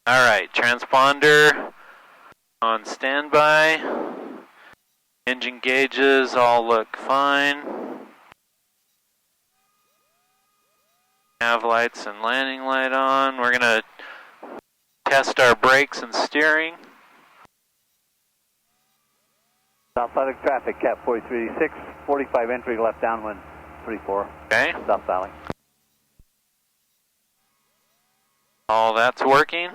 Alright, transponder on standby. Engine gauges all look fine. Nav lights and landing light on. We're going to test our brakes and steering. South side of traffic, Cat 4386, 45 entry, left downwind, 34. Okay. South Valley. All that's working.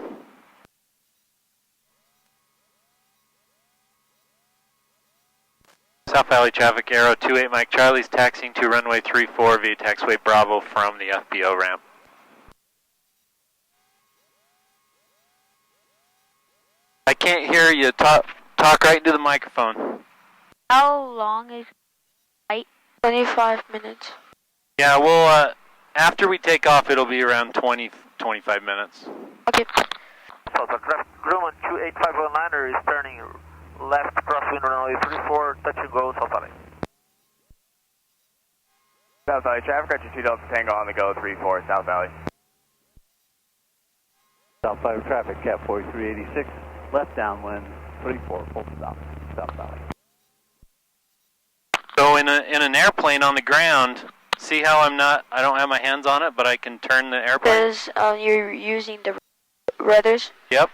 South Valley traffic, Aero 28 Mike Charlie's taxiing to runway 34 via taxiway Bravo from the FBO ramp. I can't hear you. Talk right into the microphone. How long is flight? 25 minutes. Yeah, well, after we take off, it'll be around 20-25 minutes. Okay. So the Grumman 28519er is turning left crosswind runway 34, touch and go, South Valley. South Valley traffic, Archer 2 Delta Tango on the go, 34, South Valley. South side of traffic, Cat 4386, left downwind, 34, full stop, South Valley. So in an airplane on the ground, see how I don't have my hands on it, but I can turn the airplane? Because you're using the rudders? Yep.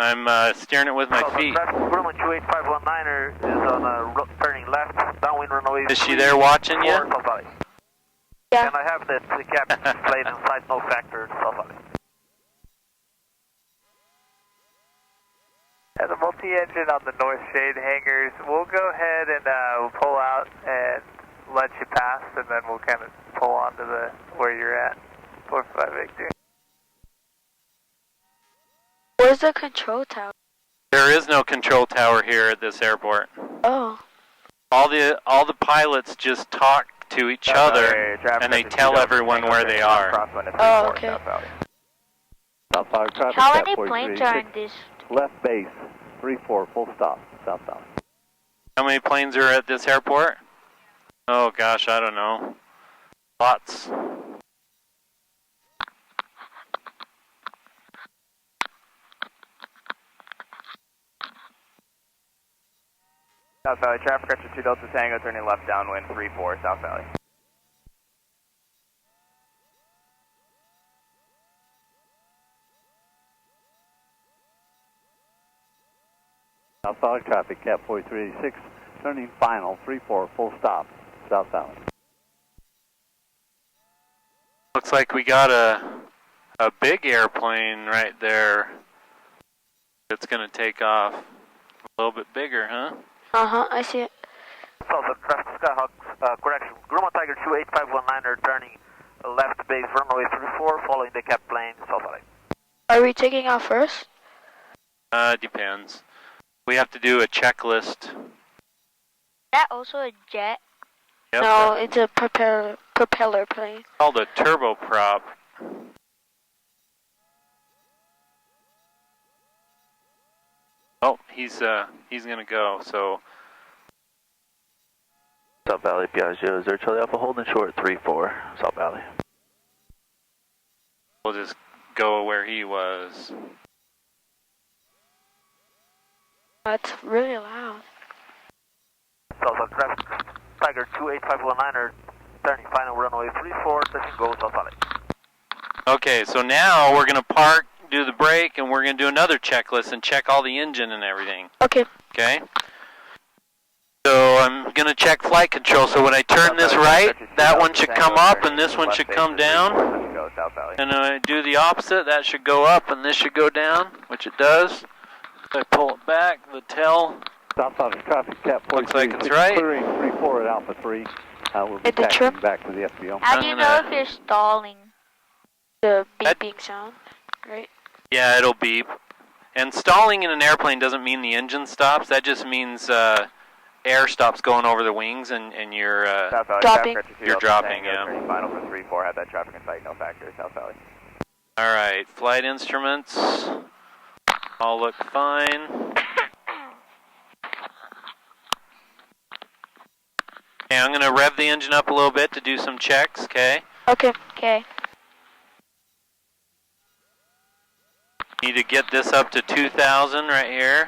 I'm steering it with my feet. Grumman 28519er is on turning left, downwind runway. Is she there watching you? South Valley. Yeah. And I have the cabin displayed inside, no factor, South Valley. As a multi-engine on the North Shade hangars, we'll go ahead and we'll pull out and let you pass, and then we'll kind of pull onto where you're at. 45 Victor. Where's the control tower? There is no control tower here at this airport. Oh. All the pilots just talk to each other, and they tell everyone where they are. Oh, okay. South side of traffic, How Cat many planes are in 4386, this? left base, 34, full stop, South Valley. How many planes are at this airport? Oh gosh, I don't know. Lots. South Valley traffic, Archer 2 Delta Tango, turning left downwind, 34, South Valley. South side of traffic, Cat 4386, turning final, 34, full stop, South Valley. Looks like we got a big airplane right there that's going to take off. A little bit bigger, huh? Uh-huh, I see it. So the traffic Skyhawk, correction, Grumman Tiger 28519er turning left base runway 34, following the cap plane, South Valley. Are we taking off first? Depends. We have to do a checklist. Is that also a jet? Yep. No, it's a propeller plane. Called a turboprop. Oh, he's gonna go. So South Valley, Piaggio, is there Charlie Alpha holding short 34, South Valley. we'll just go where he was. That's really loud. So the traffic Tiger 28519er turning final runway 34, touching go, South Valley. Okay, so now we're gonna park, do the brake, and we're gonna do another checklist and check all the engine and everything. Okay. Okay. So I'm gonna check flight control. So when I turn this right, that one should come up, and this one should come down. And when I do the opposite, that should go up, and this should go down, which it does. If I pull it back, the tail South side of traffic, Cat 4386, looks like it's right. clearing 34 at Alpha 3. We'll be At the taxiing trim? back to the FBO. How do you know if you're stalling? The beeping sound, right? Yeah, it'll beep. And stalling in an airplane doesn't mean the engine stops. That just means air stops going over the wings, and you're Dropping. You're dropping, yeah. Final for 3-4, have that traffic in sight, no factor, South Valley. All right, flight instruments all look fine. Okay, I'm going to rev the engine up a little bit to do some checks, okay? Okay. Okay. Need to get this up to 2,000 right here.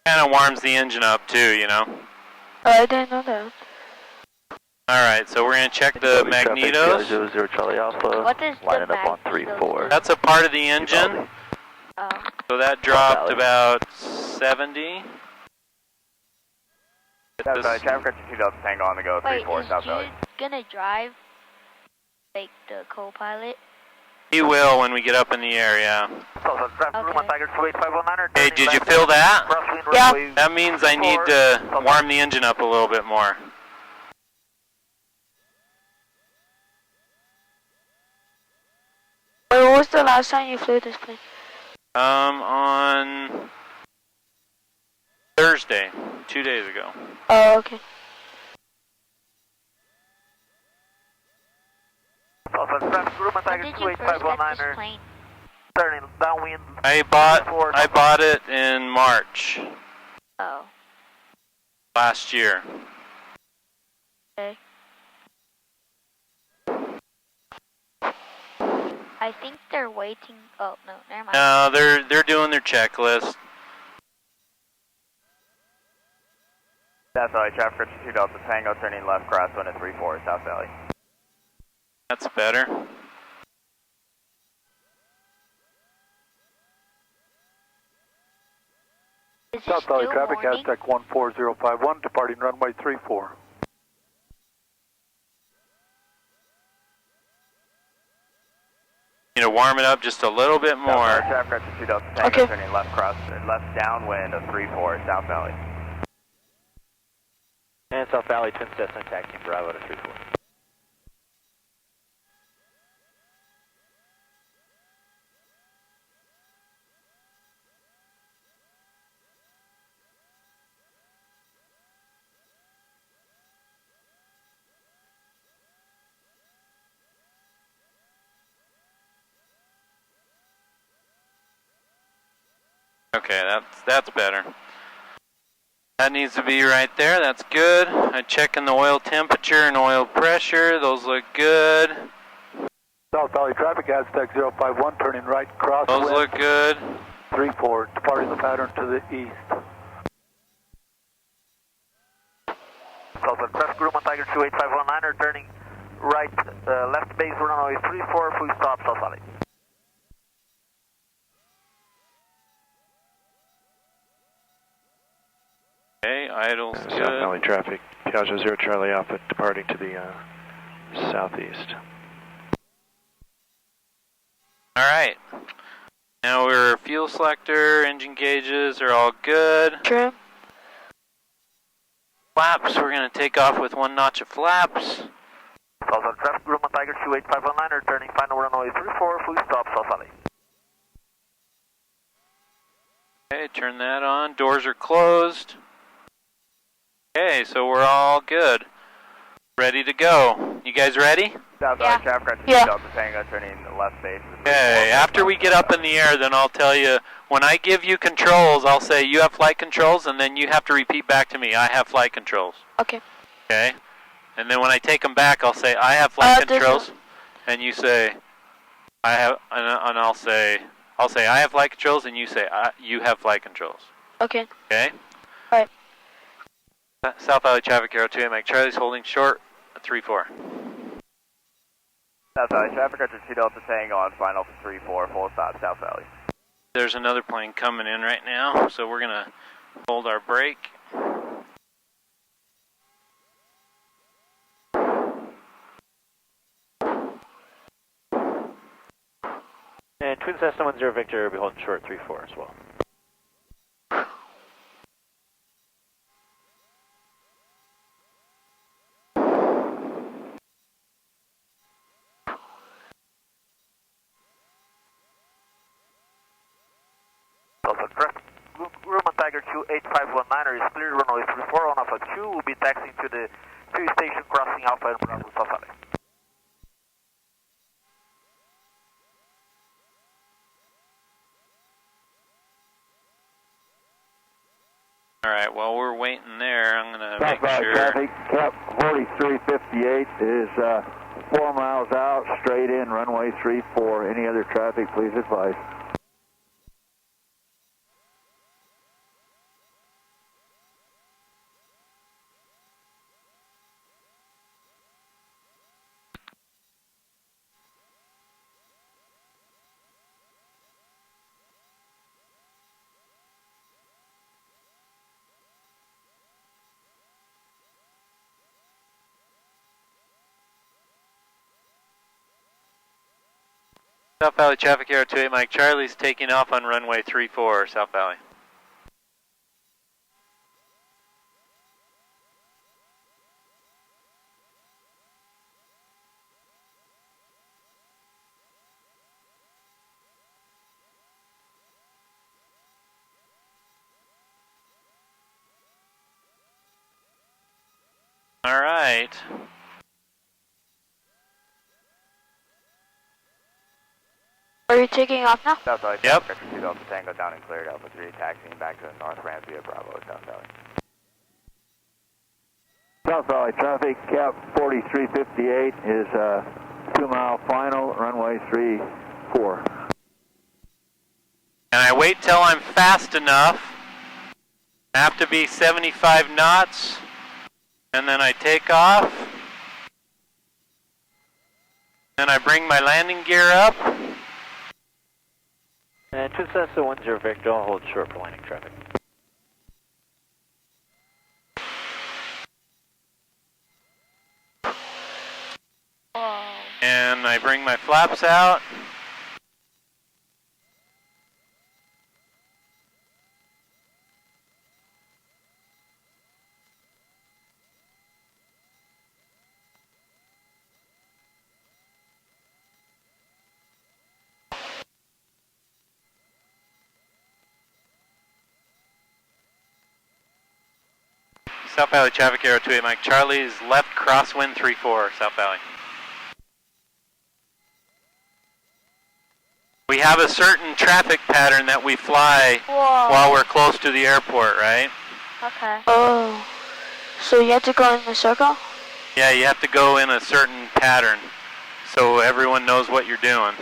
Kind of warms the engine up too, you know. Oh, I didn't know that. Alright, so we're going to check the magnetos. 00 Charlie Alpha. What is the lining up on 3-4. That's a part of the engine. Oh. So that dropped about 70. South Valley, traffic correction 2 Delta Tango on the go, Wait, 3-4 is South Valley. Jude gonna drive, like, the co-pilot? He will when we get up in the air, yeah. South Traffic, Grumman Tiger 28519er. Hey, did you feel that? Yeah. That means I need to warm the engine up a little bit more. Wait, what was the last time you flew this plane? On Thursday, 2 days ago. Oh, okay. South Traffic, Grumman When Tiger did you first get this 28519er. plane? Turning downwind. I bought it in March Oh, last year. okay. I think they're waiting. Oh, no, never mind. No, they're doing their checklist. South Valley, traffic correction 2 Delta Tango, turning left crosswind at 3-4 South Valley. That's better. Is it South Valley still traffic, morning? Aztec 14051, departing runway 34. Need to warm it up just a little bit South Valley, more. traffic correction 2 Delta Tango, Okay. turning left downwind of 3-4 South Valley. And South Valley, Twin Cessna, taxiing Bravo to 34. Okay, that's better. That needs to be right there. That's good. I'm checking the oil temperature and oil pressure. Those look good. South Valley traffic, Aztec 051, turning right, crosswind. Those look good. 34, departing the pattern to the east. South Traffic, Grumman Tiger 28519er. Turning right, left base runway 34, full stop, South Valley. Okay, idle's South good. Valley traffic, Piaggio 0 Charlie Alpha, departing to the southeast. Alright. Now we're fuel selector, engine gauges are all good. Trim. Flaps, we're going to take off with 1 notch of flaps. South Traffic, Grumman Tiger 28519er. Turning final runway 34, full stop, South Valley. Okay, turn that on. Doors are closed. Okay, so we're all good. Ready to go. You guys ready? South Valley, Yeah. traffic correction 2 Yeah. Delta Tango, turning left base. Okay, after we get up in the air, then I'll tell you, when I give you controls, I'll say you have flight controls, and then you have to repeat back to me, I have flight controls. Okay. Okay? And then when I take them back, I'll say, I have flight this controls, and you say, I have, and I'll say, I have flight controls, and you say, you have flight controls. Okay. Okay? Alright. South Valley traffic, Aero 2, Mike Charlie's holding short, 3-4. South Valley, traffic correction 2 Delta Tango on final for 3-4, full stop, South Valley. There's another plane coming in right now, so we're going to hold our brake. And Twin Cessna 10 Victor, will be holding short 34 as well. Delta. Traffic, Grumman Tiger 28519er is clear, runway 34 on Alpha 2. Will be taxiing to the 2 station crossing Alpha and Bravo South Valley. Alright, while we're waiting there, I'm going to make sure. Traffic, Cap 4358 is 4 miles out, straight in, runway 34. Any other traffic, please advise. South Valley traffic, Aero 28 Mike Charlie's taking off on runway 34, South Valley. All right. Are you taking off now? South Valley, Yep. traffic, 2 Delta Tango down and cleared, Alpha 3 taxiing back to the north ramp via Bravo, South Valley. South Valley traffic, Cap 4358 is 2 mile final, runway 34. And I wait till I'm fast enough. I have to be 75 knots. And then I take off. Then I bring my landing gear up. And 2 Cessna 10 Victor, I'll hold short for landing traffic. And I bring my flaps out. South Valley traffic, Aero 28 Mike Charlie's left crosswind 34, South Valley. We have a certain traffic pattern that we fly while we're close to the airport, right? Okay. Oh. So you have to go in the circle? Yeah, you have to go in a certain pattern so everyone knows what you're doing.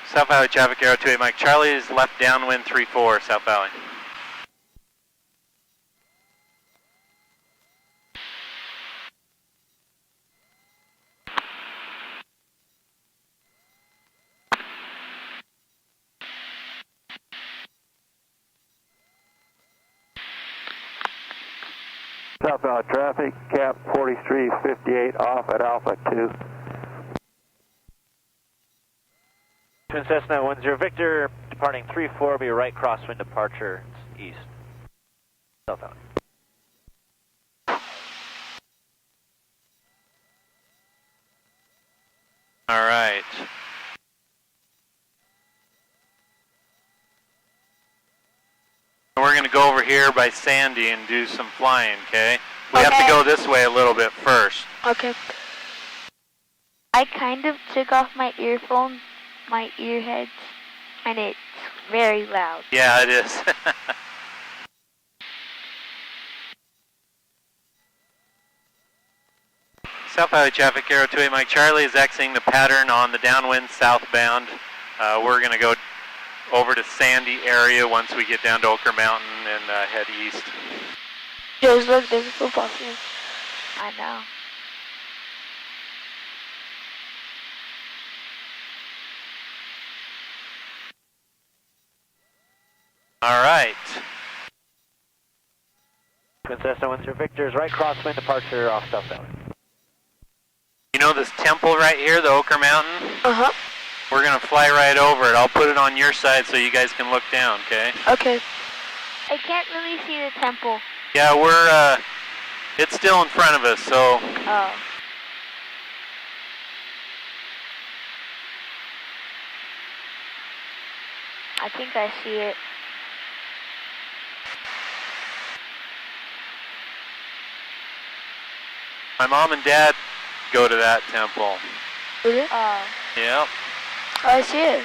South Valley traffic, Aero 28 Mike Charlie's left downwind 34, South Valley. South Valley traffic, Cap 4358 off at Alpha 2. Twin Cessna 10 Victor, departing 34, be right crosswind departure east. South Valley. All right. We're going to go over here by Sandy and do some flying, okay? We have to go this way a little bit first. Okay. I kind of took off my earphones, my earheads, and it's very loud. Yeah, it is. South Valley traffic, Aero 28 Mike Charlie is exiting the pattern on the downwind southbound. We're going to go over to Sandy area once we get down to Oker Mountain and head east. Just look, there's a football field. I know. All right. Twin Cessna 10 Victor's right crosswind departure off South Valley. You know this temple right here, the Oker Mountain? Uh-huh. We're going to fly right over it. I'll put it on your side so you guys can look down, okay? Okay. I can't really see the temple. Yeah, it's still in front of us, so. Oh. I think I see it. My mom and dad go to that temple. Really? Oh. Yep. Oh, I see it.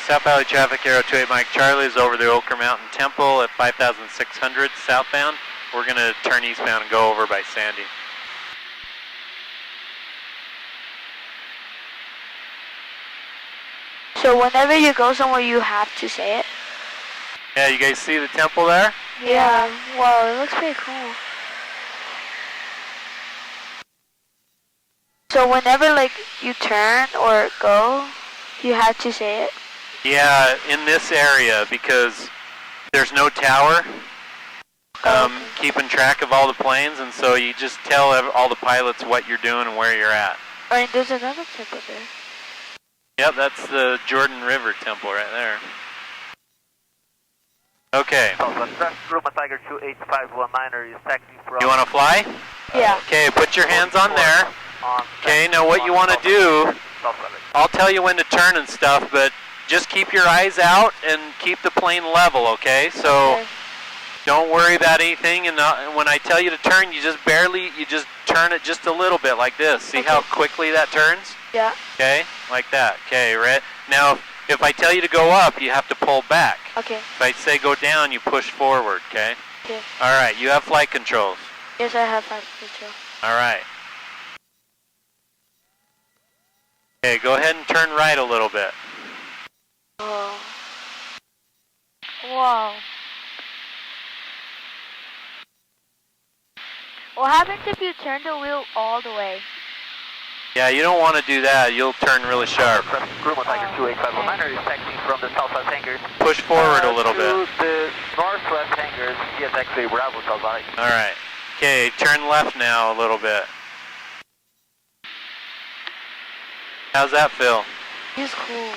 South Valley traffic, Aero 28 Mike Charlie is over the Ochre Mountain Temple at 5,600 southbound. We're going to turn eastbound and go over by Sandy. So whenever you go somewhere, you have to say it? Yeah, you guys see the temple there? Yeah. Wow, it looks pretty cool. So whenever, like, you turn or go, you have to say it? Yeah, in this area, because there's no tower keeping track of all the planes, and so you just tell all the pilots what you're doing and where you're at. Alright, there's another temple there. Yep, that's the Jordan River Temple right there. Okay. Gruma Tiger 28519 is taxiing from... You want to fly? Yeah. Okay, put your hands on there. Okay, now what you want to do, I'll tell you when to turn and stuff, but just keep your eyes out and keep the plane level, okay? So don't worry about anything, and when I tell you to turn, you just turn it just a little bit like this. See how quickly that turns? Yeah. Okay, like that. Okay, right? Now, if I tell you to go up, you have to pull back. Okay. If I say go down, you push forward, okay? Okay. All right, you have flight controls. Yes, I have flight control. All right. Okay, go ahead and turn right a little bit. Oh. Wow. What happens if you turn the wheel all the way? Yeah, you don't want to do that. You'll turn really sharp. Gruma Tiger 28519 is taxiing from the southwest hangars. Push forward a little bit. To the northwest hangars, yes, actually, Bravo, South Valley. All right. Okay, turn left now a little bit. How's that feel? He's cool.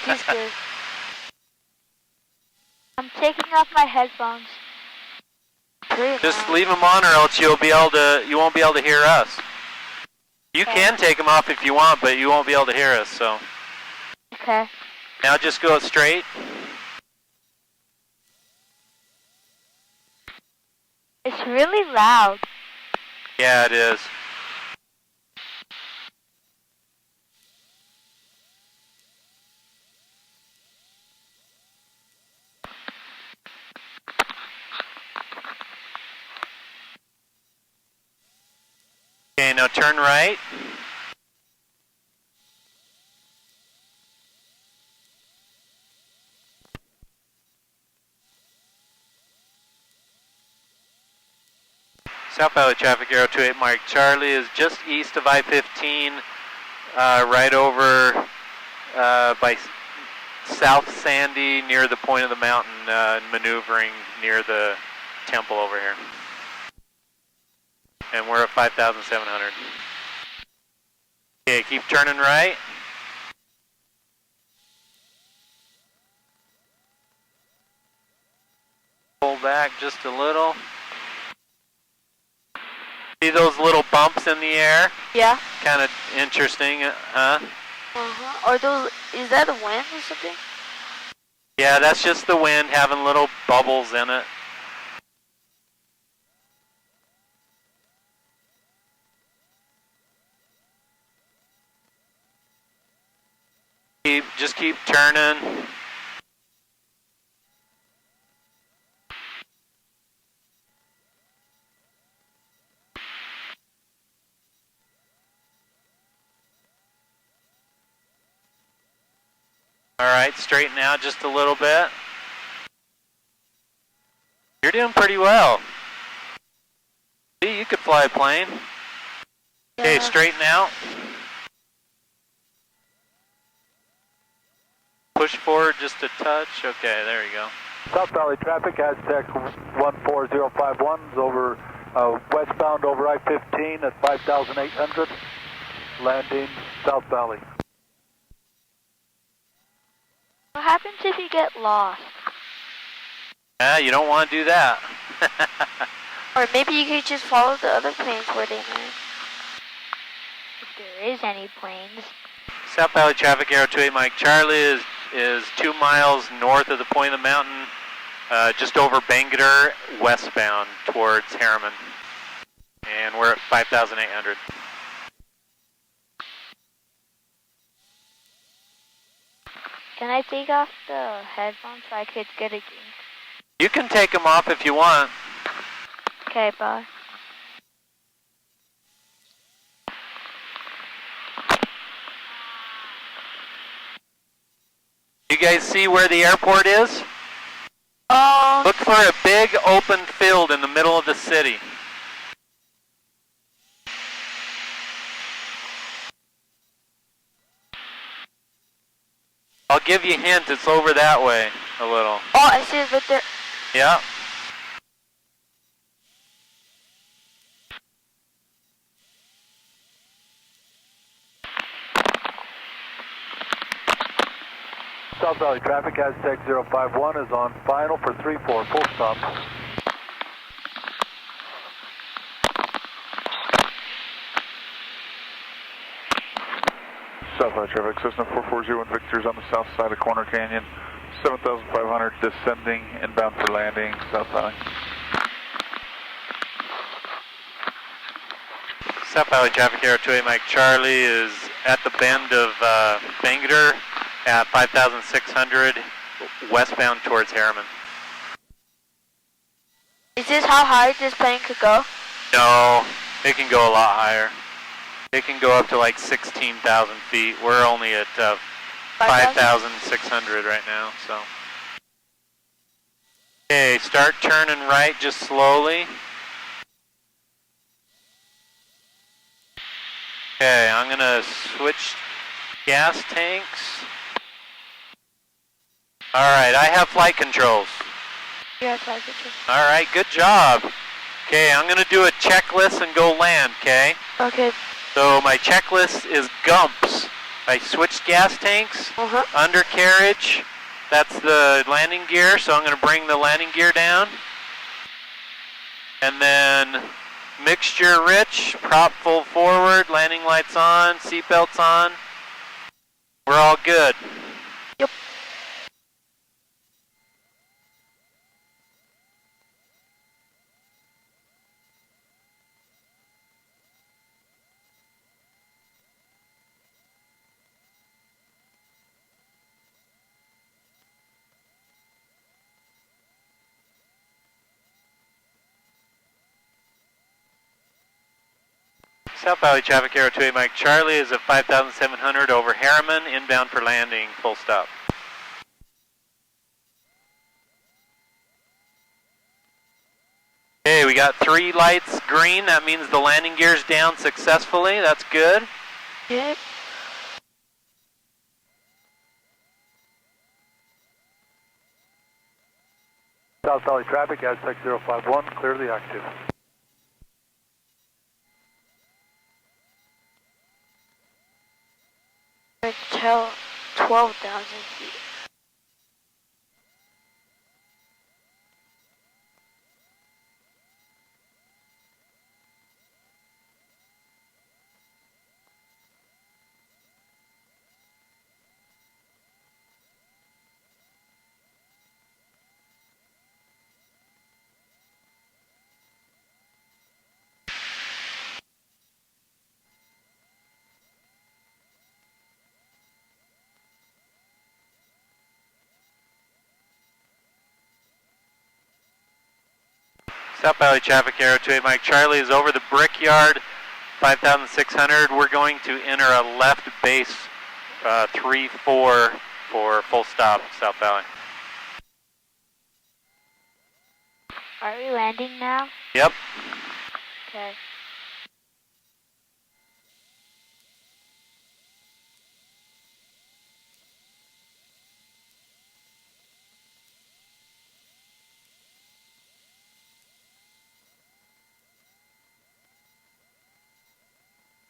He's good. I'm taking off my headphones. Just leave them on, or else you won't be able to hear us. You can take them off if you want, but you won't be able to hear us. So. Okay. Now just go straight. It's really loud. Yeah, it is. Okay, now turn right. South Valley traffic, Aero 28 Mike Charlie is just east of I-15, right over by South Sandy, near the point of the mountain, maneuvering near the temple over here. And we're at 5,700. Okay, keep turning right. Pull back just a little. See those little bumps in the air? Yeah. Kind of interesting, huh? Uh-huh. Are those, is that a wind or something? Yeah, that's just the wind having little bubbles in it. Just keep turning. All right, straighten out just a little bit. You're doing pretty well. See, you could fly a plane. Yeah. Okay, straighten out. Push forward just a touch. Okay, there you go. South Valley traffic, Aztec 14051 is over westbound over I-15 at 5,800, landing South Valley. What happens if you get lost? Yeah, you don't want to do that. Or maybe you could just follow the other planes where they land. there is any planes. South Valley traffic, Aero 28 Mike Charlie is 2 miles north of the point of the mountain, just over Bangalore, westbound towards Harriman. And we're at 5,800. Can I take off the headphones so I could get a drink? You can take them off if you want. Okay, boss. You guys see where the airport is? Look for a big open field in the middle of the city. I'll give you a hint, it's over that way a little. Oh, I see it right there. Yeah. South Valley traffic, Aztec 051 is on final for 3-4, full stop. South Valley traffic, Cessna 4401 Victor's on the south side of Corner Canyon, 7,500 descending, inbound for landing, South Valley. South Valley traffic, Aero 28 Mike Charlie is at the bend of Bangalore at 5,600 westbound towards Harriman. Is this how high this plane could go? No, it can go a lot higher. It can go up to like 16,000 feet. We're only at 5,600 right now, so. Okay, start turning right just slowly. Okay, I'm gonna switch gas tanks. Alright, I have flight controls. Yeah, flight control. Alright, good job. Okay, I'm gonna do a checklist and go land, okay? Okay. So my checklist is gumps. I switched gas tanks, undercarriage, that's the landing gear, so I'm gonna bring the landing gear down. And then mixture rich, prop full forward, landing lights on, seatbelts on. We're all good. Yep. South Valley traffic, Aero 28 Mike Charlie is at 5,700 over Harriman, inbound for landing, full stop. Okay, we got 3 lights green, that means the landing gear's down successfully, that's good. Yep. South Valley traffic, Aztec 051, clearly active. Until 12,000 feet. South Valley traffic, Aero 28 Mike Charlie is over the Brickyard, 5,600. We're going to enter a left base 3-4 for full stop, South Valley. Are we landing now? Yep. Okay.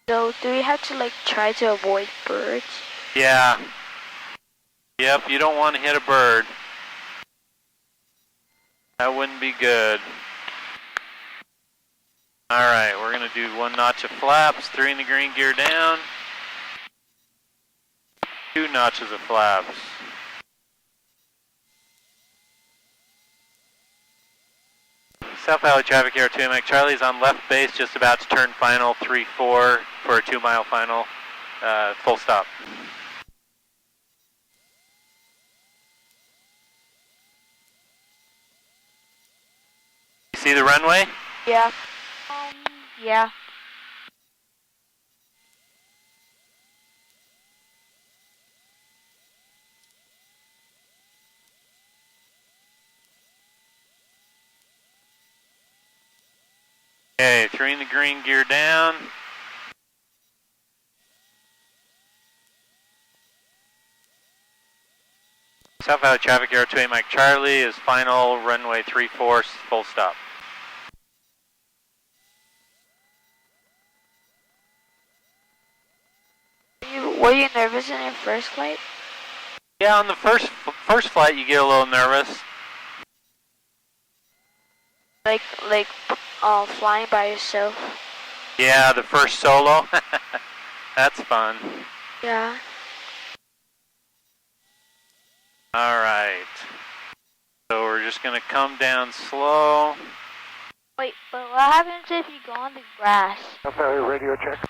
So, do we have to like try to avoid birds? Yeah. Yep, you don't want to hit a bird. That wouldn't be good. Alright, we're going to do 1 notch of flaps, 3 in the green, gear down. 2 notches of flaps. South Valley traffic, Air 2 Mike Charlie's on left base, just about to turn final, 3-4 for a 2-mile final, full stop. You see the runway? Yeah. Yeah. Okay, 3 in the green, gear down. South Valley traffic, Air 2 Mike Charlie is final, runway 34, full stop. Were you nervous in your first flight? Yeah, on the first flight you get a little nervous. Like flying by yourself? Yeah, the first solo. That's fun. Yeah. Alright. So we're just going to come down slow. Wait, but what happens if you go on the grass? South Valley radio check.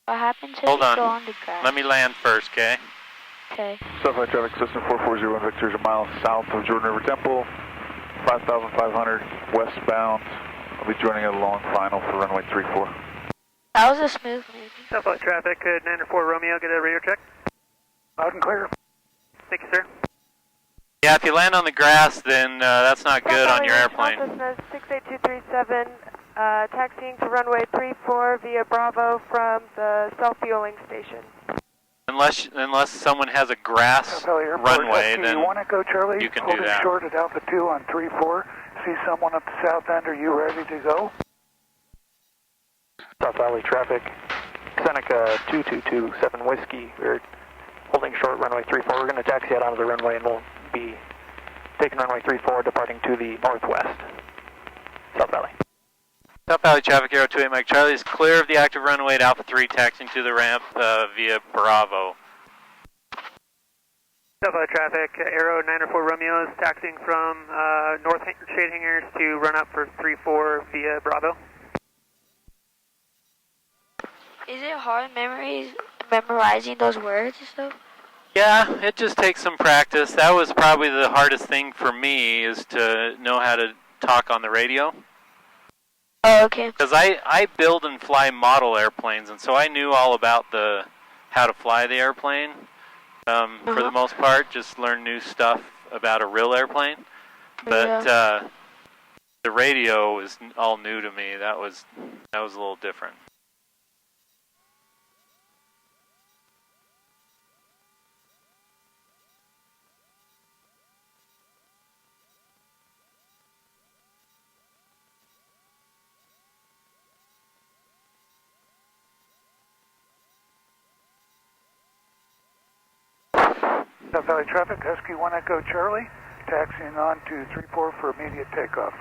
What happens if Hold you on. go on the grass? Let me land first, okay? Okay. South Valley traffic system 4401 Victor is a mile south of Jordan River Temple, 5,500 westbound. I'll be joining a long final for runway 34. That was a smooth landing. South Valley traffic, 904 Romeo, get a radio check. Loud and clear. Thank you, sir. Yeah, if you land on the grass, then that's not good on your airplane. Cessna 68237, taxiing to runway 34 via Bravo from the self-fueling station. Unless someone has a grass runway, then you want to go, Charlie? you can Holding do that. short at Alpha 2 on 3-4. See someone at the south end. Are you ready to go? South Valley traffic, Seneca 2227 Whiskey. We're holding short runway 34. We're going to taxi out onto the runway and we'll be taking runway 34, departing to the northwest. South Valley. South Valley traffic, Aero 28 Mike Charlie is clear of the active runway at Alpha 3, taxiing to the ramp via Bravo. South Valley traffic, Aero 904 Romeo is taxiing from north shade hangars to run up for 34 via Bravo. Is it hard memorizing those words and stuff? Yeah, it just takes some practice. That was probably the hardest thing for me, is to know how to talk on the radio. Oh, okay. Because I build and fly model airplanes, and so I knew all about how to fly the airplane. For the most part, just learn new stuff about a real airplane. But the radio is all new to me. That was a little different. South Valley traffic, Husky 1 Echo Charlie, taxiing on to 34 for immediate takeoff.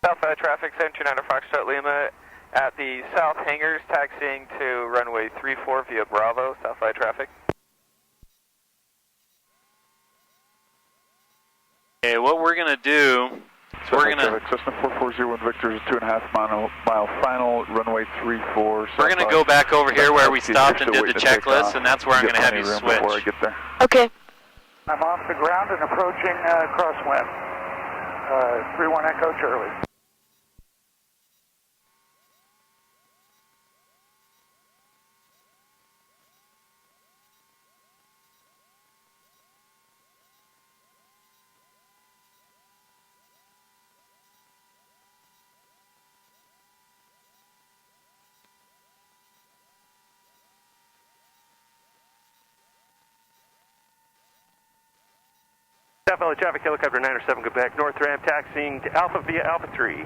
South Valley traffic, 729 Foxtrot Lima at the south hangars, taxiing to runway 34 via Bravo, South Valley traffic. Okay, what we're going to do is we're going to... Cessna 4401 Victor is a 2.5 mile final, runway 34. We're going to go back over here where we stopped and did the checklist, and that's where I'm going to have you switch. Before I get there. Okay. I'm off the ground and approaching crosswind. 31 Echo Charlie. South Valley traffic, helicopter 907, go back north ramp, taxiing to Alpha via Alpha 3.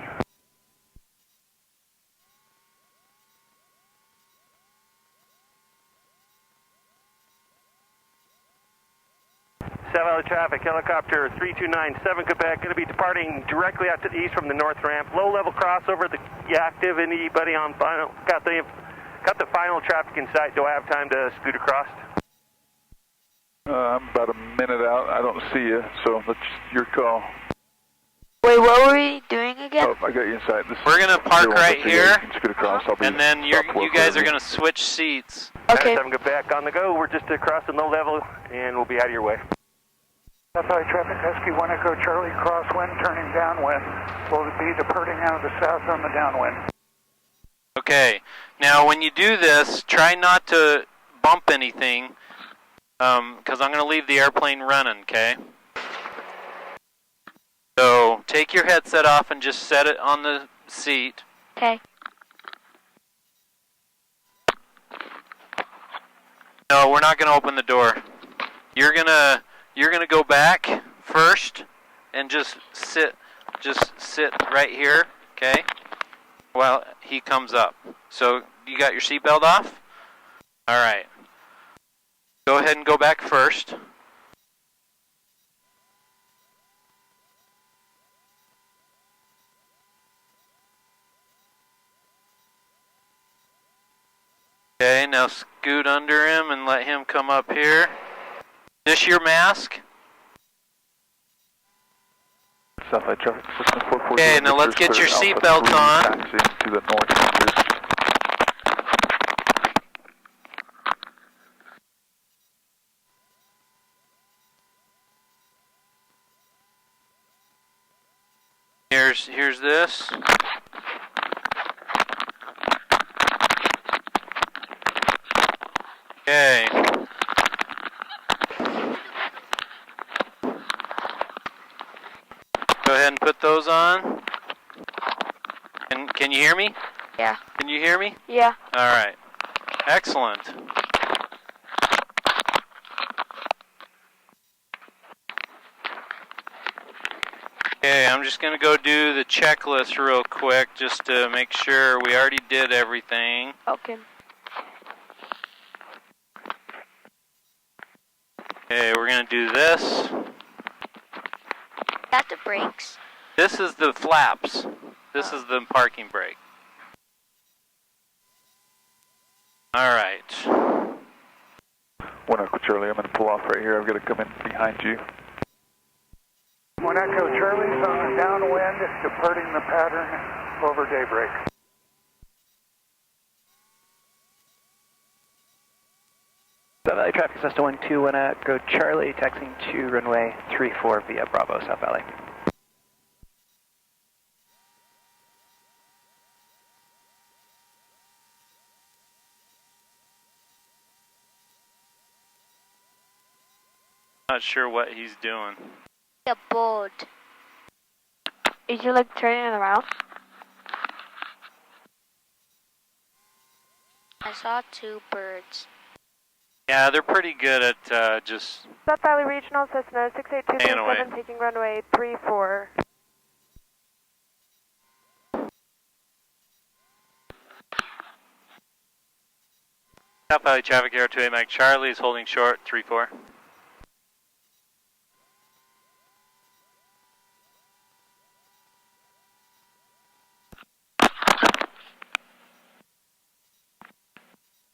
South Valley traffic, helicopter 3297 Quebec, going to be departing directly out to the east from the north ramp. Low level crossover, active. Anybody on final? Got the final traffic in sight. Do I have time to scoot across? I'm about a minute out. I don't see you, so that's your call. Wait, what were we doing again? Oh, I got you inside. We're going to park right here, across. and then you guys are going to switch seats. Okay. Have get back on the go. We're just crossing low level, and we'll be out of your way. South Valley traffic, Husky 1 Echo Charlie, crosswind, turning downwind. Will be departing out of the south on the downwind. Okay, now when you do this, try not to bump anything, because I'm going to leave the airplane running, okay? So take your headset off and just set it on the seat. Okay. No, we're not going to open the door. You're gonna go back first and just sit right here, okay? While he comes up. So you got your seatbelt off? All right. Go ahead and go back first. Okay, now scoot under him and let him come up here. Is this your mask? Southside traffic, system 440. Okay, now let's get your seatbelt on. Taxi to the north. Here's this. Okay. Go ahead and put those on. Can you hear me? Yeah. Can you hear me? Yeah. All right. Excellent. Okay, I'm just going to go do the checklist real quick just to make sure we already did everything. Okay. Okay, we're going to do this. Got the brakes. This is the flaps. This is the parking brake. All right. 1 Echo Charlie, I'm going to pull off right here. I've got to come in behind you. 1 Echo Charlie's on the downwind, departing the pattern over daybreak. South Valley traffic, Cessna 12, 1 Echo Charlie, taxiing to runway 34 via Bravo, South Valley. Not sure what he's doing. The board. Is you like turning it around? I saw two birds. Yeah, they're pretty good at just... South Valley Regional, Cessna 68237, away. taking runway 34. South Valley traffic, Air 28 Mike Charlie is holding short, 34.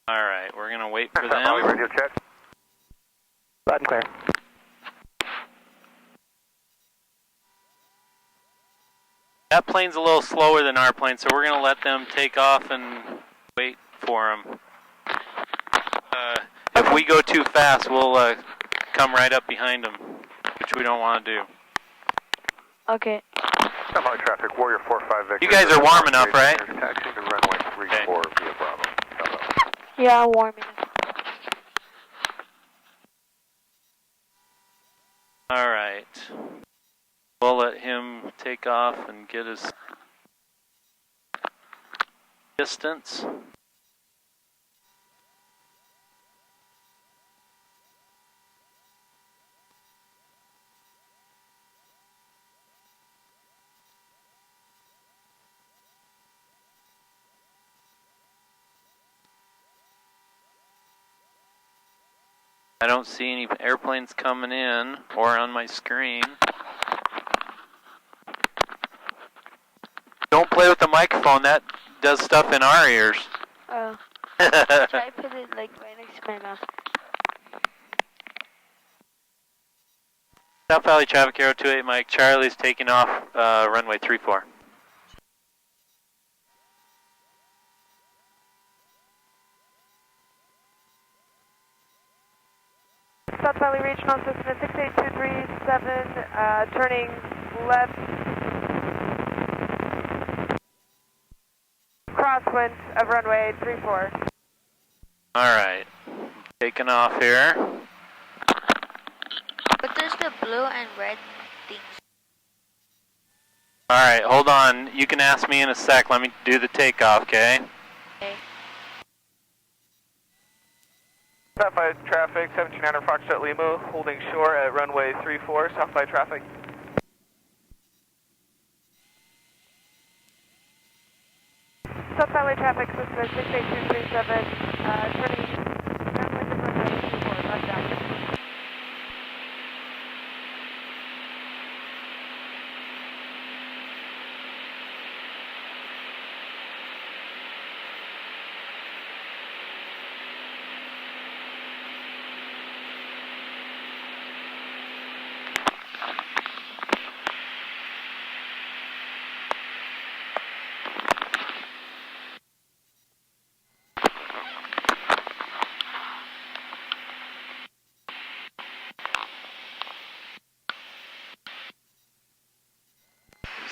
All right, we're going to wait for them. Radio check. Loud and clear. That plane's a little slower than our plane, so we're going to let them take off and wait for them. If we go too fast, we'll come right up behind them, which we don't want to do. Okay. South Valley traffic, Warrior 45 Victor. You guys are warming up, right? Taxiing to runway 34 via Bravo. Yeah, I'm warming up. All right. We'll let him take off and get his distance. I don't see any airplanes coming in or on my screen. Don't play with the microphone, that does stuff in our ears. Oh. Try put it like right next to my mouth. South Valley traffic, Aero 28 Mike, Charlie's taking off runway 34. South Valley Regional Cessna 68237, turning left, crosswind of runway 34. Alright, taking off here. But there's the blue and red things. Alright, hold on. You can ask me in a sec. Let me do the takeoff, okay? Okay. South by traffic, 1700 Foxtrot Lima, holding shore at runway 34, south by traffic. South Valley traffic, Cessna 68237, turning downwind of runway 34, left downwind.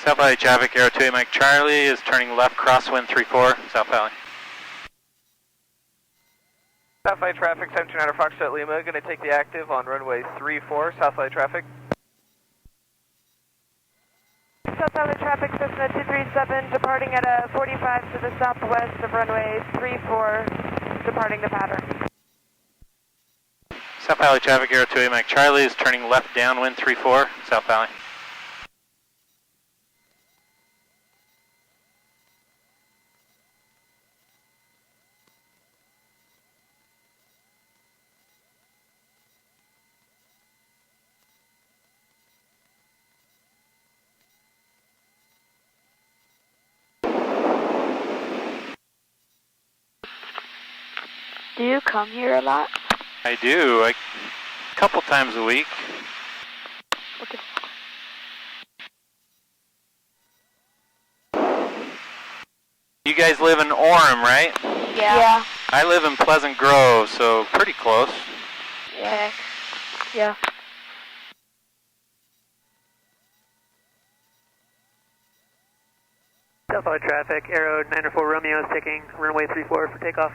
South Valley traffic, Aero 28 Mike Charlie is turning left crosswind 34, South Valley. South Valley traffic, 1700 Foxtrot Lima, going to take the active on runway 34, South Valley traffic. South Valley traffic, Cessna 237, departing at a 45 to the southwest of runway 34, departing the pattern. South Valley traffic, Aero 28 Mike Charlie is turning left downwind 34, South Valley. Do you come here a lot? I do, a couple times a week. Okay. You guys live in Orem, right? Yeah. I live in Pleasant Grove, so pretty close. Okay. Yeah. South Valley traffic, Aero 94 Romeo is taking runway 34 for takeoff.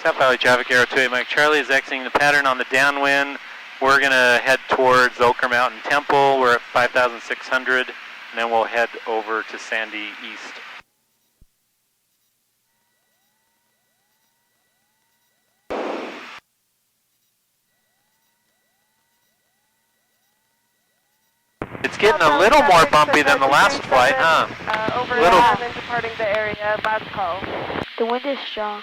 South Valley traffic, Aero 28 Mike Charlie is exiting the pattern on the downwind. We're going to head towards Ochre Mountain Temple. We're at 5,600, and then we'll head over to Sandy East. It's getting a little more bumpy than the last flight, huh? Over Little. and then departing the area, last call. The wind is strong.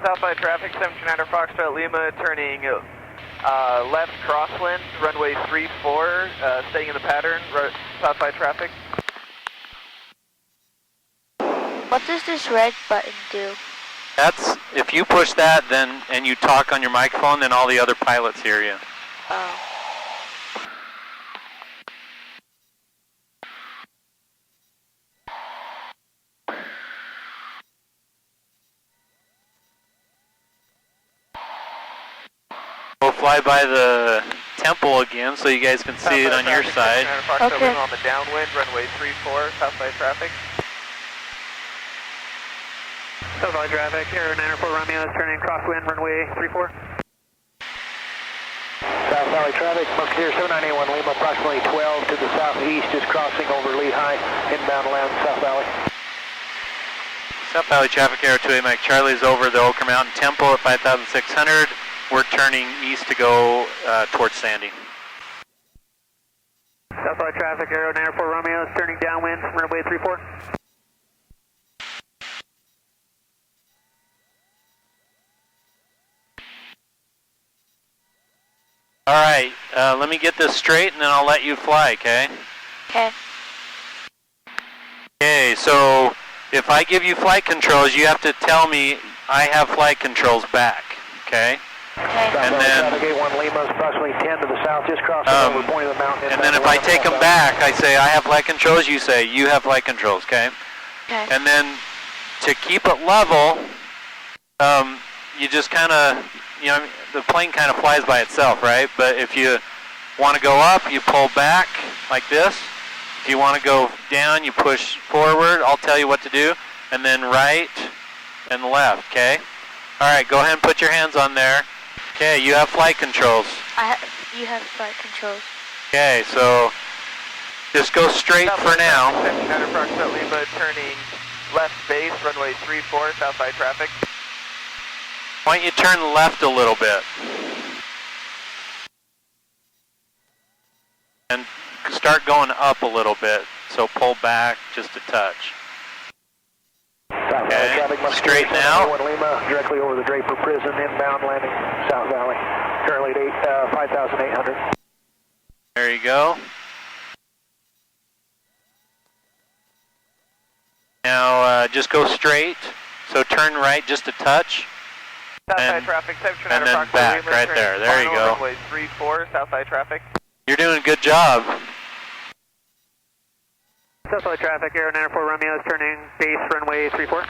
South by traffic, 1700 Foxtrot Lima, turning left crosswind, runway 34, staying in the pattern, south by traffic. What does this red button do? That's, if you push that then and you talk on your microphone, then all the other pilots hear you. Oh. We'll fly by the temple again so you guys can see it on your side. Okay. On the downwind, runway 34, south by traffic. South Valley traffic, Aero 94 Romeo is turning crosswind runway 34. South Valley traffic, Musketeer 7981 Lima, approximately 12 to the southeast, is crossing over Lehigh, inbound land, South Valley. South Valley traffic, Air 28 Mike Charlie is over the Oker Mountain Temple at 5,600. We're turning east to go towards Sandy. South Valley traffic, Aero 904 Romeo is turning downwind from runway 34. All right, let me get this straight and then I'll let you fly, okay? Okay. Okay, so if I give you flight controls, you have to tell me I have flight controls back, okay? Okay. And then, Gate 1 Lima is approximately 10 to the south, just crossing over point of the mountain. and then if I take them back, I say I have flight controls, you say you have flight controls, okay? Okay. And then to keep it level, you just kind of, you know, the plane kind of flies by itself, right? But if you want to go up, you pull back like this. If you want to go down, you push forward. I'll tell you what to do. And then right and left, okay? All right, go ahead and put your hands on there. Okay, you have flight controls. You have flight controls. Okay, so just go straight for now. Approximate Lima turning left base, runway 34, southside traffic. Why don't you turn left a little bit? And start going up a little bit, so pull back just a touch. Okay, straighten out. Lima, directly over the Draper Prison, inbound landing South Valley. Currently at 5,800. There you go. Now just go straight, so turn right just a touch. Southside traffic, and then back, right there. There you go. Runway 34, southside traffic. You're doing a good job. Southside traffic, Aero 904 Romeo is turning base runway 34.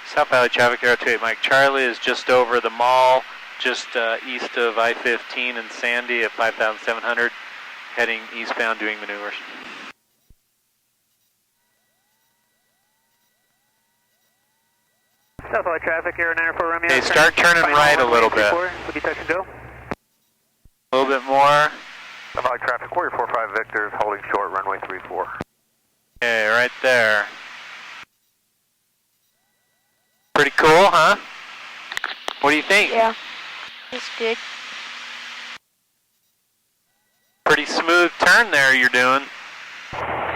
South Valley traffic, Aero 28 Mike Charlie is just over the mall, just east of I-15 and Sandy at 5,700, heading eastbound doing maneuvers. South Valley traffic, Aero 904 Romeo. Okay, start turning right a little bit. Will be touch and go. A little bit more. South Valley traffic, Warrior 45 Victor, holding short, runway 34. Okay, right there. Pretty cool, huh? What do you think? Yeah. It's good. Pretty smooth turn there you're doing.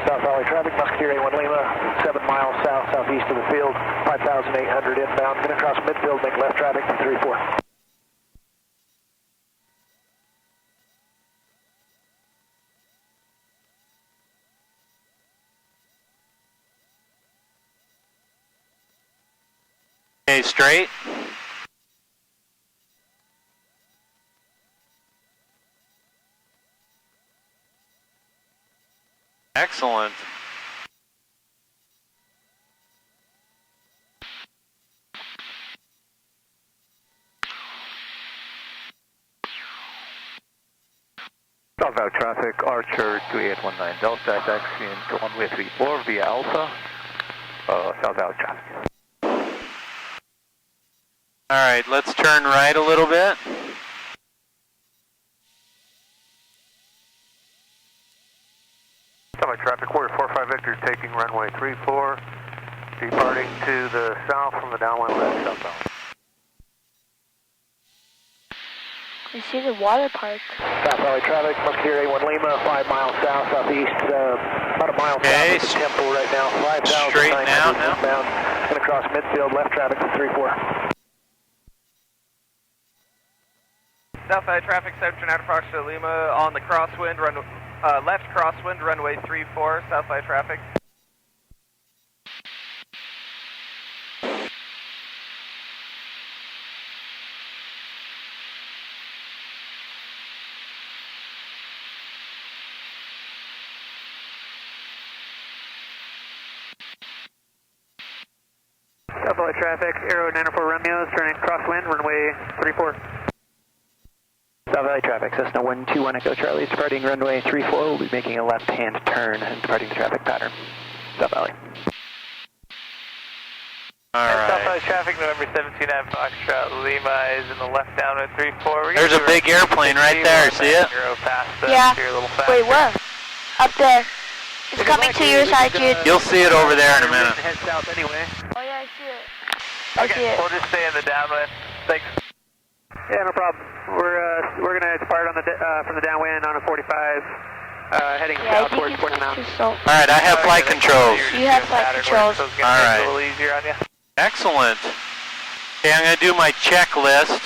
South Valley traffic, Musketeer A1 Lima, 7 miles southeast of the field, 5,800 inbound. Going to cross midfield, make left traffic to 34. Okay, straight. Excellent. South Valley traffic, Archer 2819 Delta, taxi into runway 34 via Alpha, South Valley traffic. All right, let's turn right a little bit. South Valley traffic, Warrior 45 Victor taking runway 34, departing to the south from the downwind left South Valley. We see the water park. South Valley traffic, Musketeer A1 Lima, 5 miles southeast, about a mile south of the temple right now. 5,900 straighten out now. inbound. Going to cross midfield, left traffic to 34. Southside traffic, section out approximately Lima on the crosswind, left crosswind, runway 34, Southside traffic. South Valley traffic, Aero 904 Romeo is turning crosswind, runway 34. South Valley traffic, Cessna 121 Echo Charlie is departing runway 34. We'll be making a left-hand turn and departing the traffic pattern. South Valley. All right. South Valley traffic, November 17 29 Foxtrot Lima is in the left downwind 34. There's a big airplane right there, see it? Yeah. Wait, what? Up there. It's coming to your side, Jude. You'll see it over there in a minute. Head south anyway. Oh yeah, I see it. I see it. We'll just stay in the downwind. Thanks. Yeah, no problem. We're gonna depart on the from the downwind on a 45, heading south towards Point Mountain. All right, I have flight controls. You have flight controls. So All right. a little easier on you. Excellent. Okay, I'm going to do my checklist,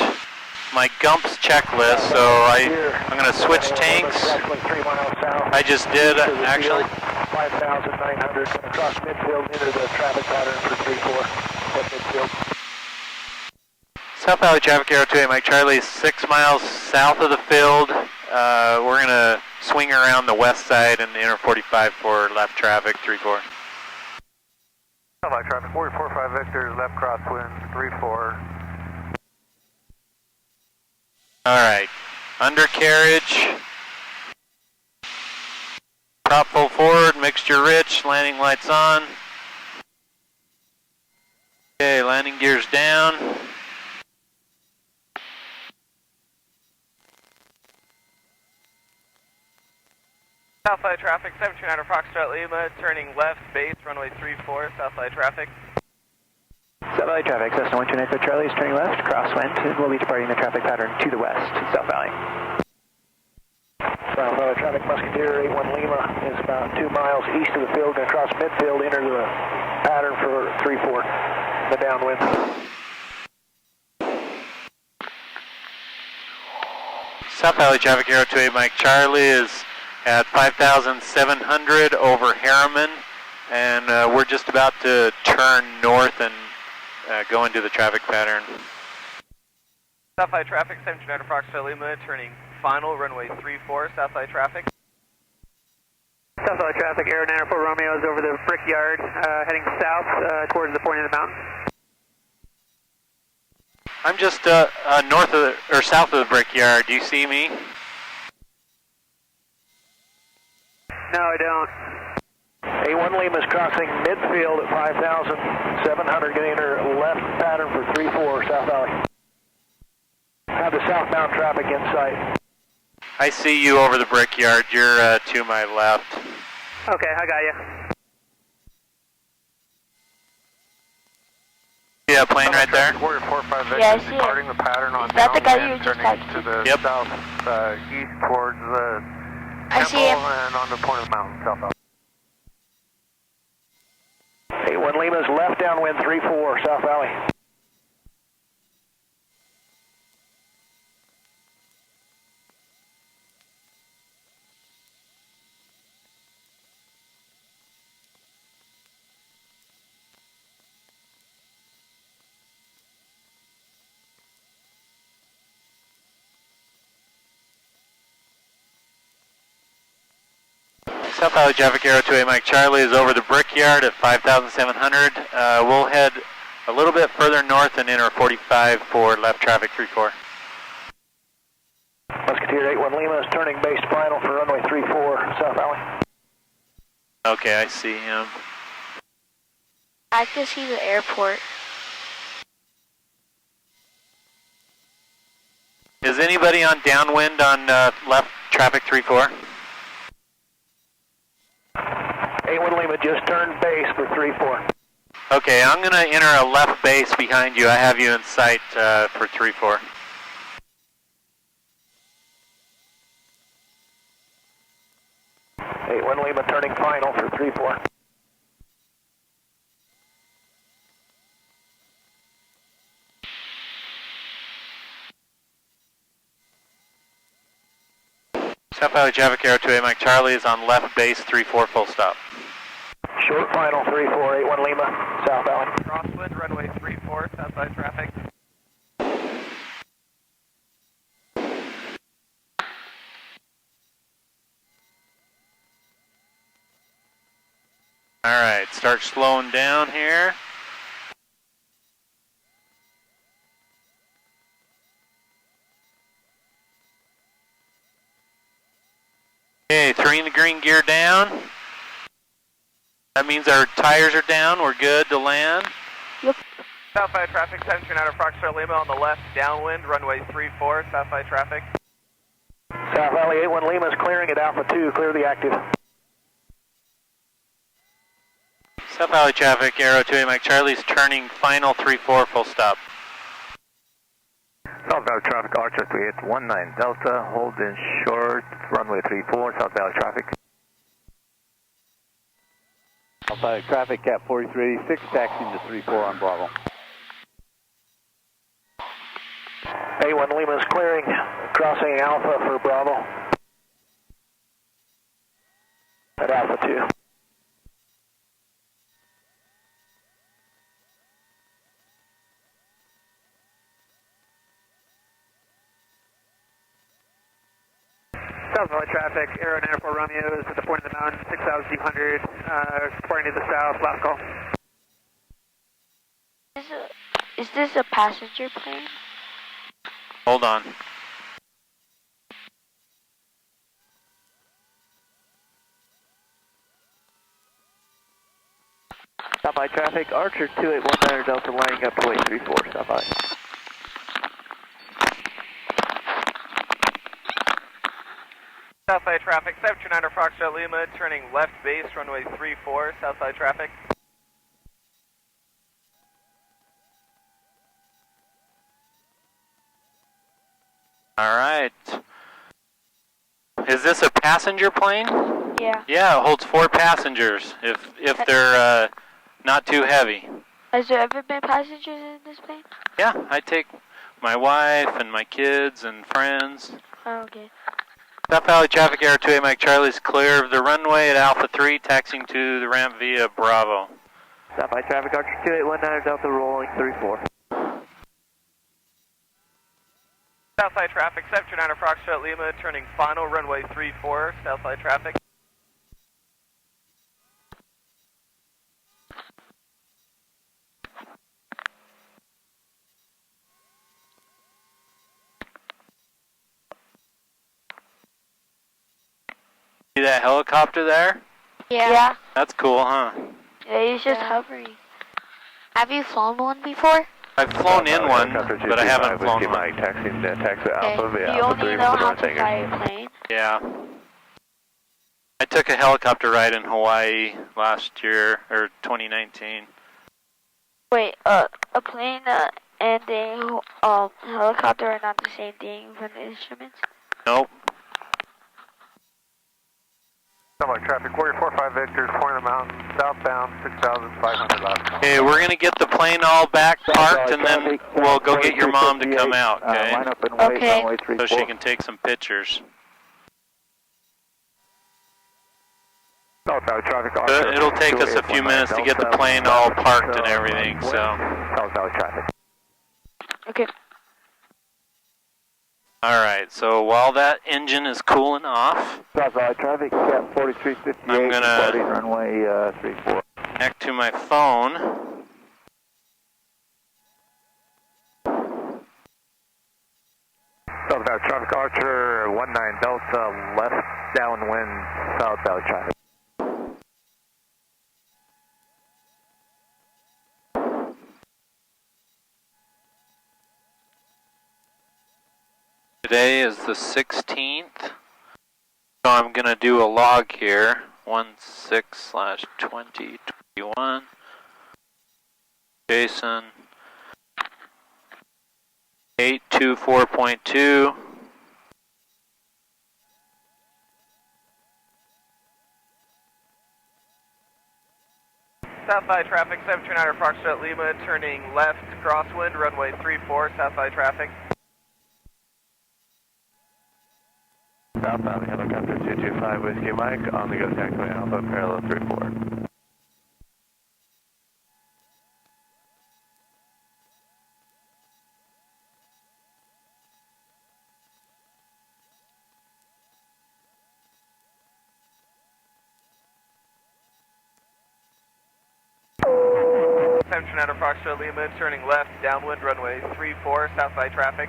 my GUMPS checklist. So I'm going to switch tanks. I just did, actually. 5,900 across midfield into the traffic pattern for 3-4 at midfield. South Valley Traffic Aero 28 Mike Charlie, 6 miles south of the field. We're going to swing around the west side and enter 45 for left traffic, 3-4. South Valley Traffic, 445 Victor, left crosswind, 3-4. All right, undercarriage, prop full forward, mixture rich, landing lights on. Okay, landing gears down. Southside traffic, 1700 Foxtrot Lima, turning left, base, runway 34, Southside traffic. South Valley traffic, Cessna 129 Charlie is turning left, crosswind, and we'll be departing the traffic pattern to the west, South Valley. South Valley traffic, Musketeer 81 Lima is about 2 miles east of the field, going to cross midfield, enter the pattern for 3-4, the downwind. South Valley Traffic Aero 28 Mike Charlie is at 5,700 over Harriman, and we're just about to turn north and go into the traffic pattern. Southside traffic, 1700 Foxtrot Lima, turning final, runway 34, Southside traffic. Southside traffic, Aero 904 Romeo is over the Brickyard, heading south towards the point of the mountain. I'm just north of or south of the Brickyard. Do you see me? No, I don't. A1 Lima is crossing midfield at 5,700, going to enter left pattern for 3-4 South Valley. Have the southbound traffic in sight. I see you over the Brickyard. You're to my left. Okay, I got you. Yeah, plane right there. Warrior 45 Victor, Yeah, I see departing the pattern on Is that the guy you downwind, just turning talked to to? the Yep. southeast towards the I see him. and on the point of the mountain, South Valley. A1 Lima's left downwind 3-4 South Valley. South Valley Traffic Aero 28 Mike Charlie is over the Brickyard at 5,700. We'll head a little bit further north and enter 45 for left traffic 3-4. Musketeer 81 Lima is turning base final for runway 34 South Valley. Okay, I see him. I can see the airport. Is anybody on downwind on left traffic 3-4? A1 Lima just turned base for 3-4. Okay, I'm going to enter a left base behind you. I have you in sight for 3-4. A1 Lima turning final for 3-4. South Valley Traffic Aero 28 Mike Charlie is on left base 3-4 full stop. Short final 3-4, A1 Lima, South Valley. Crosswind, runway 34, Southside traffic. Alright, start slowing down here. Okay, throwing the green gear down. That means our tires are down. We're good to land. Yep. South Valley traffic, 729 out of Foxtrot Lima on the left, downwind, runway 34, South Valley traffic. South Valley 81 Lima is clearing at Alpha 2, clear the active. South Valley traffic, Aero 28 Mike Charlie's turning final 34, full stop. South Valley traffic, Archer 3819 Delta, hold in short, runway 34, South Valley traffic. South Valley traffic, Cat 4386, taxiing to 34 on Bravo. A1 Lima is clearing, crossing Alpha for Bravo. At Alpha 2. South Valley traffic, Aero 94 Romeo is at the point of the mountain, 6,200, reporting to the south, last call. Is this a passenger plane? Hold on. South Valley traffic, Archer 2819 Delta lining up to 834, South Valley. South Valley traffic, 729 Foxtrot Lima, turning left base, runway 34, South Valley traffic. All right. Is this a passenger plane? Yeah. Yeah, it holds 4 passengers if they're not too heavy. Has there ever been passengers in this plane? Yeah, I take my wife and my kids and friends. Oh, okay. South Valley traffic, Air 28 Mike Charlie's clear of the runway at Alpha 3, taxiing to the ramp via Bravo. South Valley traffic, Archer 2819 Delta rolling 34. South Valley traffic, 729 Foxtrot Lima, turning final, runway 34, South Valley traffic. See that helicopter there? Yeah. That's cool, huh? Yeah, he's just hovering. Have you flown one before? I've flown in one, but I haven't flown one. Mike, taxiing to taxi Alpha via You Alpha 3 only know from the how north to hangar. fly a plane? Yeah. I took a helicopter ride in Hawaii last year, or 2019. Wait, a plane and a helicopter are not the same thing from the instruments? Nope. South Valley traffic, Warrior 45 Victor, point of the mountain, southbound, 6,500 last call. Okay, we're going to get the plane all back parked, and then we'll go get your mom to come out, okay? Line up and wait, Okay. runway 34. So she can take some pictures. South Valley traffic, Archer It'll take us a few minutes to get the plane all parked and everything, so. South Valley traffic. Okay. Alright, so while that engine is cooling off, South Valley traffic, Cat 4358, I'm gonna departing runway 34. connect to my phone. South Valley traffic, Archer 19 Delta, left downwind, South Valley traffic. Today is the 16th, so I'm going to do a log here, 16/2021, Jason, 824.2, South Valley traffic, 729 Foxtrot Lima, turning left, crosswind, runway 34, South Valley traffic. South Valley helicopter 225 Whiskey Mike, on the go taxiway Alpha, parallel 34. Central Foxtrot Lima, turning left, downwind, runway 34, South Valley traffic.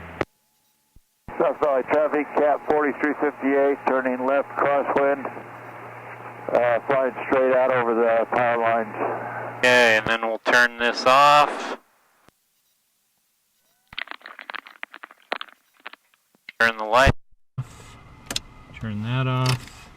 South Valley traffic, Cat 4358, turning left, crosswind, flying straight out over the power lines. Okay, and then we'll turn this off. Turn the light. Turn that off.